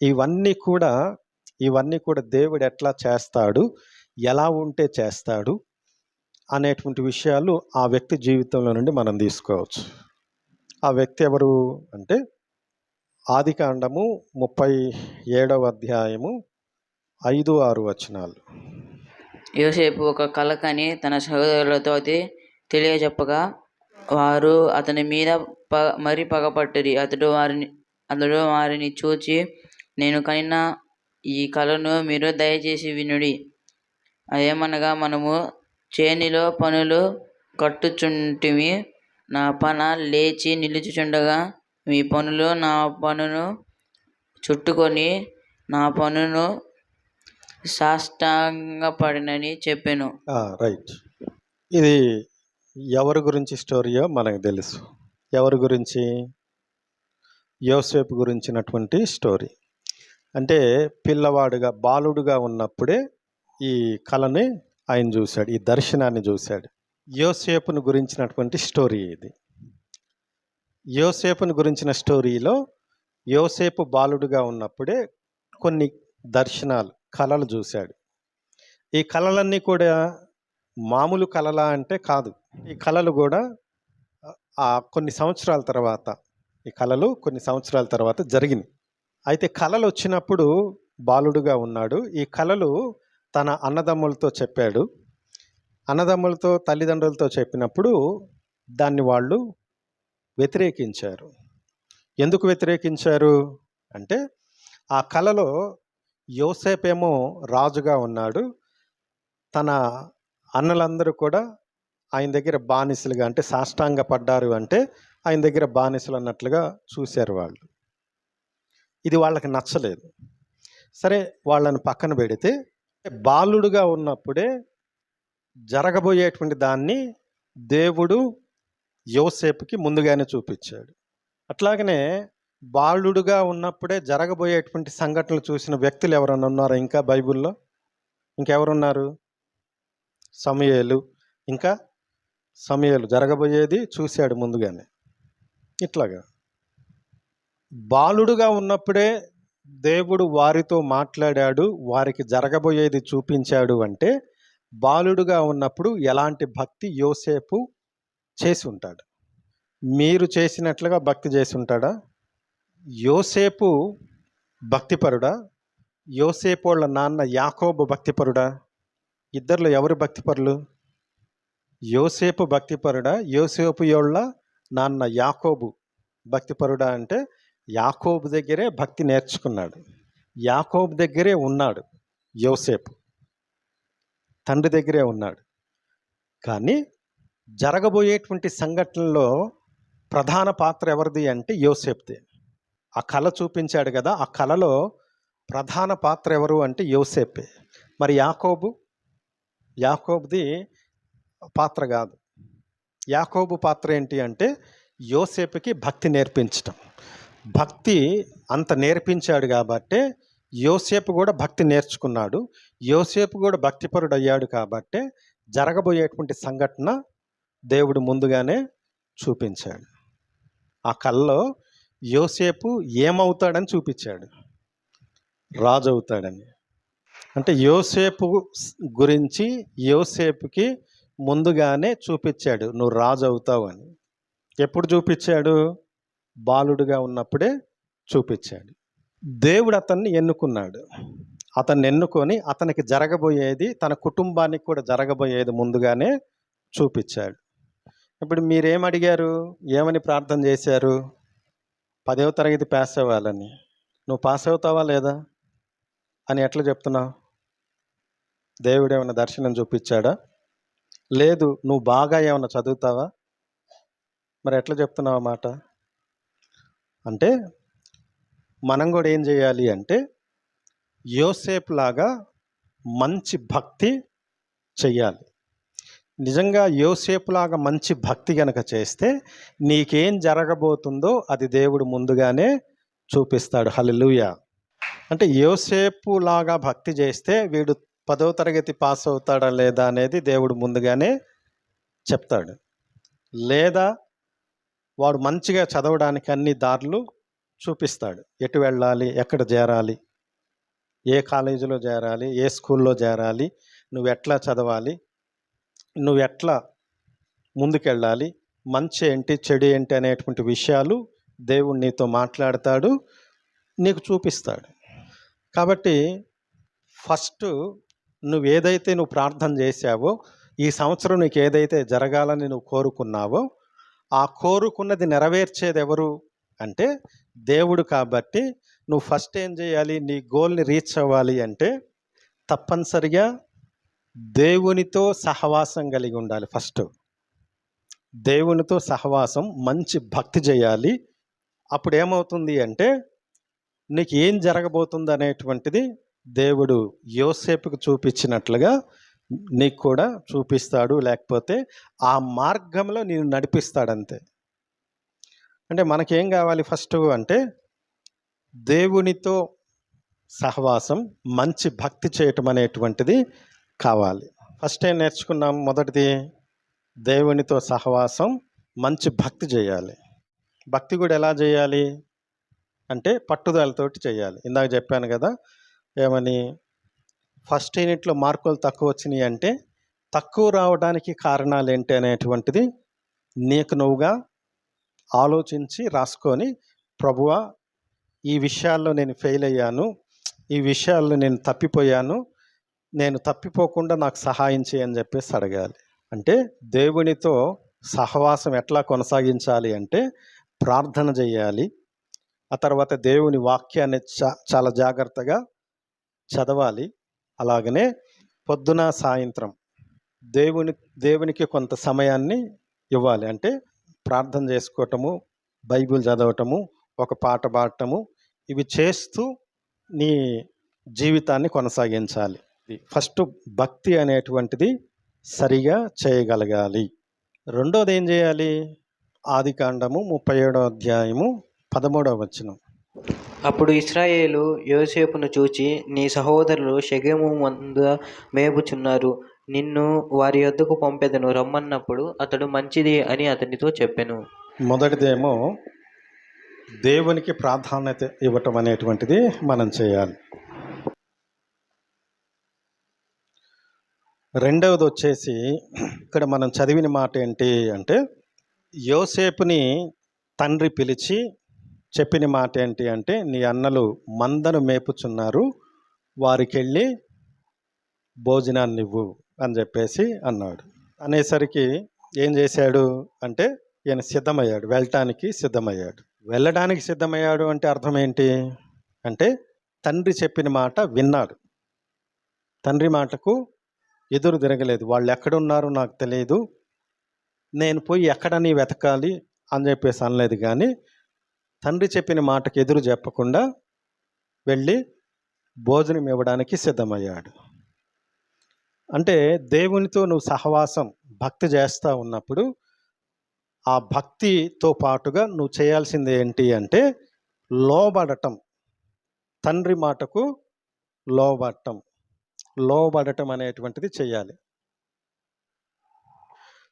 ఇవన్నీ కూడా ఇవన్నీ కూడా దేవుడు ఎట్లా చేస్తాడు, ఎలా ఉంటే చేస్తాడు అనేటువంటి విషయాలు ఆ వ్యక్తి జీవితంలో నుండి మనం తీసుకోవచ్చు. ఆ వ్యక్తి ఎవరు అంటే ఆదికాండము 37వ అధ్యాయము 5, 6 వచనాలు. యోసేపు ఒక కల కని తన సహోదరులతో అది తెలియజెప్పగా వారు అతని మీద మరి పగపట్టిరి. అతడు వారిని చూచి, నేను కనిన ఈ కలను మీరు దయచేసి వినుడి. అదేమనగా, మనము చేనిలో పనులు కట్టుచుంటిమి. నా పన లేచి నిలుచుచుండగా మీ పనులు నా పనును చుట్టుకొని నా పనును సాష్టాంగపడినని చెప్పాను. రైట్. ఇది ఎవరి గురించి స్టోరీయో మనకు తెలుసు. ఎవరి గురించి? యోసేపు గురించినటువంటి స్టోరీ. అంటే పిల్లవాడుగా బాలుడుగా ఉన్నప్పుడే ఈ కళని ఆయన చూశాడు, ఈ దర్శనాన్ని చూశాడు. యోసేపును గురించినటువంటి స్టోరీ ఇది. యోసేపును గురించిన స్టోరీలో యోసేపు బాలుడుగా ఉన్నప్పుడే కొన్ని దర్శనాలు, కళలు చూశాడు. ఈ కళలన్నీ కూడా మామూలు కళలా అంటే కాదు. ఈ కళలు కూడా కొన్ని సంవత్సరాల తర్వాత జరిగినాయి. అయితే కళలు వచ్చినప్పుడు బాలుడుగా ఉన్నాడు. ఈ కళలు తన అన్నదమ్ములతో చెప్పాడు. అన్నదమ్ములతో, తల్లిదండ్రులతో చెప్పినప్పుడు దాన్ని వాళ్ళు వ్యతిరేకించారు. ఎందుకు వ్యతిరేకించారు అంటే, ఆ కళలో యోసేపేమో రాజుగా ఉన్నాడు, తన అన్నలందరూ కూడా ఆయన దగ్గర బానిసలుగా, అంటే సాష్టాంగ పడ్డారు అంటే ఆయన దగ్గర బానిసలు అన్నట్లుగా చూశారు వాళ్ళు. ఇది వాళ్ళకి నచ్చలేదు. సరే, వాళ్ళని పక్కన పెడితే బాలుడుగా ఉన్నప్పుడే జరగబోయేటువంటి దాన్ని దేవుడు యోసేపుకి ముందుగానే చూపించాడు. అట్లాగనే బాలుడుగా ఉన్నప్పుడే జరగబోయేటువంటి సంఘటనలు చూసిన వ్యక్తులు ఎవరన్నా ఉన్నారా ఇంకా బైబిల్లో? ఇంకెవరున్నారు? సమూయేలు జరగబోయేది చూశాడు ముందుగానే. ఇట్లాగా బాలుడుగా ఉన్నప్పుడే దేవుడు వారితో మాట్లాడాడు, వారికి జరగబోయేది చూపించాడు. అంటే బాలుడుగా ఉన్నప్పుడు ఎలాంటి భక్తి యోసేపు చేసి ఉంటాడు? మీరు చేసినట్లుగా భక్తి చేసి ఉంటాడా? యోసేపు భక్తిపరుడా? యోసేపు వాళ్ళ నాన్న యాకోబు భక్తిపరుడా? ఇద్దరిలో ఎవరు భక్తిపరులు? యోసేపు భక్తిపరుడా? యోసేపు వాళ్ళ నాన్న యాకోబు భక్తిపరుడా? అంటే యాకోబు దగ్గరే భక్తి నేర్చుకున్నాడు, యాకోబు దగ్గరే ఉన్నాడు యోసేపు, తండ్రి దగ్గరే ఉన్నాడు. కానీ జరగబోయేటువంటి సంఘటనలో ప్రధాన పాత్ర ఎవరిది అంటే యోసేపుదే. ఆ కళ చూపించాడు కదా, ఆ కళలో ప్రధాన పాత్ర ఎవరు అంటే యోసేపే. మరి యాకోబుది పాత్ర కాదు. యాకోబు పాత్ర ఏంటి అంటే యోసేపుకి భక్తి నేర్పించటం. భక్తి అంత నేర్పించాడు కాబట్టి యోసేపు కూడా భక్తి నేర్చుకున్నాడు. యోసేపు కూడా భక్తిపరుడు అయ్యాడు కాబట్టి జరగబోయేటువంటి సంఘటన దేవుడు ముందుగానే చూపించాడు. ఆ కళలో యోసేపు ఏమవుతాడని చూపించాడు? రాజు అవుతాడని. అంటే యోసేపు గురించి యోసేపుకి ముందుగానే చూపించాడు, నువ్వు రాజు అవుతావు అని. ఎప్పుడు చూపించాడు? బాలుడుగా ఉన్నప్పుడే చూపించాడు. దేవుడు అతన్ని ఎన్నుకున్నాడు. అతన్ని ఎన్నుకొని అతనికి జరగబోయేది, తన కుటుంబానికి కూడా జరగబోయేది ముందుగానే చూపించాడు. ఇప్పుడు మీరేమడిగారు? ఏమని ప్రార్థన చేశారు? 10వ తరగతి పాస్ అవ్వాలని. నువ్వు పాస్ అవుతావా లేదా అని ఎట్లా చెప్తున్నావు? దేవుడు ఏమైనా దర్శనం చూపించాడా? లేదు. నువ్వు బాగా ఏమైనా చదువుతావా? మరి ఎట్లా చెప్తున్నావు ఆ మాట? అంటే మనం కూడా ఏం చేయాలి అంటే యోసేపు లాగా మంచి భక్తి చెయ్యాలి. నిజంగా యోసేపులాగా మంచి భక్తి గనక చేస్తే నీకేం జరగబోతుందో అది దేవుడు ముందుగానే చూపిస్తాడు. హల్లెలూయా. అంటే యోసేపులాగా భక్తి చేస్తే వీడు 10వ తరగతి పాస్ అవుతాడా లేదా అనేది దేవుడు ముందుగానే చెప్తాడు. లేదా వాడు మంచిగా చదవడానికి అన్ని దారులు చూపిస్తాడు. ఎటు వెళ్ళాలి, ఎక్కడ చేరాలి, ఏ కాలేజీలో చేరాలి, ఏ స్కూల్లో చేరాలి, నువ్వు ఎట్లా చదవాలి, నువ్వు ఎట్లా ముందుకెళ్ళాలి, మంచి ఏంటి చెడు ఏంటి అనేటువంటి విషయాలు దేవుడు నీతో మాట్లాడతాడు, నీకు చూపిస్తాడు. కాబట్టి ఫస్ట్ నువ్వు ప్రార్థన చేశావో, ఈ సంవత్సరం నీకు ఏదైతే జరగాలని నువ్వు కోరుకున్నావో, ఆ కోరుకున్నది నెరవేర్చేది ఎవరు అంటే దేవుడు. కాబట్టి నువ్వు ఫస్ట్ ఏం చేయాలి, నీ గోల్ని రీచ్ అవ్వాలి అంటే తప్పనిసరిగా దేవునితో సహవాసం కలిగి ఉండాలి. ఫస్ట్ దేవునితో సహవాసం, మంచి భక్తి చేయాలి. అప్పుడు ఏమవుతుంది అంటే నీకు ఏం జరగబోతుంది అనేటువంటిది దేవుడు యోసేపుకు చూపించినట్లుగా నీకు కూడా చూపిస్తాడు, లేకపోతే ఆ మార్గంలో నేను నడిపిస్తాడంతే. అంటే మనకేం కావాలి ఫస్ట్ అంటే దేవునితో సహవాసం, మంచి భక్తి చేయటం అనేటువంటిది కావాలి. ఫస్ట్ ఏం నేర్చుకున్నాం? మొదటిది దేవునితో సహవాసం, మంచి భక్తి చేయాలి. భక్తి కూడా ఎలా చేయాలి అంటే పట్టుదలతోటి చేయాలి. ఇందాక చెప్పాను కదా, ఏమని, ఫస్ట్ యూనిట్లో మార్కులు తక్కువ వచ్చినాయి అంటే తక్కువ రావడానికి కారణాలు ఏంటి అనేటువంటిది నీకు నువ్వుగా ఆలోచించి రాసుకొని, ప్రభువా ఈ విషయాల్లో నేను ఫెయిల్ అయ్యాను, ఈ విషయాల్లో నేను తప్పిపోయాను, నేను తప్పిపోకుండా నాకు సహాయం చేయని చెప్పేసి అడగాలి. అంటే దేవునితో సహవాసం ఎట్లా కొనసాగించాలి అంటే ప్రార్థన చేయాలి. ఆ తర్వాత దేవుని వాక్యాన్ని చాలా జాగ్రత్తగా చదవాలి. అలాగనే పొద్దున సాయంత్రం దేవునికి కొంత సమయాన్ని ఇవ్వాలి. అంటే ప్రార్థన చేసుకోవటము, బైబిల్ చదవటము, ఒక పాట పాడటము, ఇవి చేస్తూ నీ జీవితాన్ని కొనసాగించాలి. ఫస్ట్ భక్తి అనేటువంటిది సరిగా చేయగలగాలి. రెండోది ఏం చేయాలి? ఆదికాండము 37వ అధ్యాయము 13వ వచనం. అప్పుడు ఇశ్రాయేలు యోసేపును చూచి, నీ సహోదరులు షెకెము మంద మేపుచున్నారు, నిన్ను వారి యొద్దకు పంపెదను రమ్మన్నప్పుడు అతడు మంచిది అని అతనితో చెప్పెను. మొదటిదేమో దేవునికి ప్రాధాన్యత ఇవ్వటం అనేటువంటిది మనం చేయాలి. రెండవది వచ్చేసి ఇక్కడ మనం చదివిన మాట ఏంటి అంటే, యోసేపుని తండ్రి పిలిచి చెప్పిన మాట ఏంటి అంటే, నీ అన్నలు మందను మేపుచున్నారు, వారికి వెళ్ళి భోజనాన్ని ఇవ్వు అని చెప్పేసి అన్నాడు. అనేసరికి ఏం చేశాడు అంటే ఈయన సిద్ధమయ్యాడు, వెళ్ళడానికి సిద్ధమయ్యాడు. అంటే అర్థం ఏంటి అంటే తండ్రి చెప్పిన మాట విన్నాడు, తండ్రి మాటకు ఎదురు తిరగలేదు. వాళ్ళు ఎక్కడున్నారో నాకు తెలియదు, నేను పోయి ఎక్కడని వెతకాలి అని చెప్పేసి అనలేదు. కానీ తండ్రి చెప్పిన మాటకు ఎదురు చెప్పకుండా వెళ్ళి భోజనం ఇవ్వడానికి సిద్ధమయ్యాడు. అంటే దేవునితో నువ్వు సహవాసం, భక్తి చేస్తూ ఉన్నప్పుడు ఆ భక్తితో పాటుగా నువ్వు చేయాల్సింది ఏంటి అంటే లోబడటం, తండ్రి మాటకు లోబడటం అనేటువంటిది చేయాలి.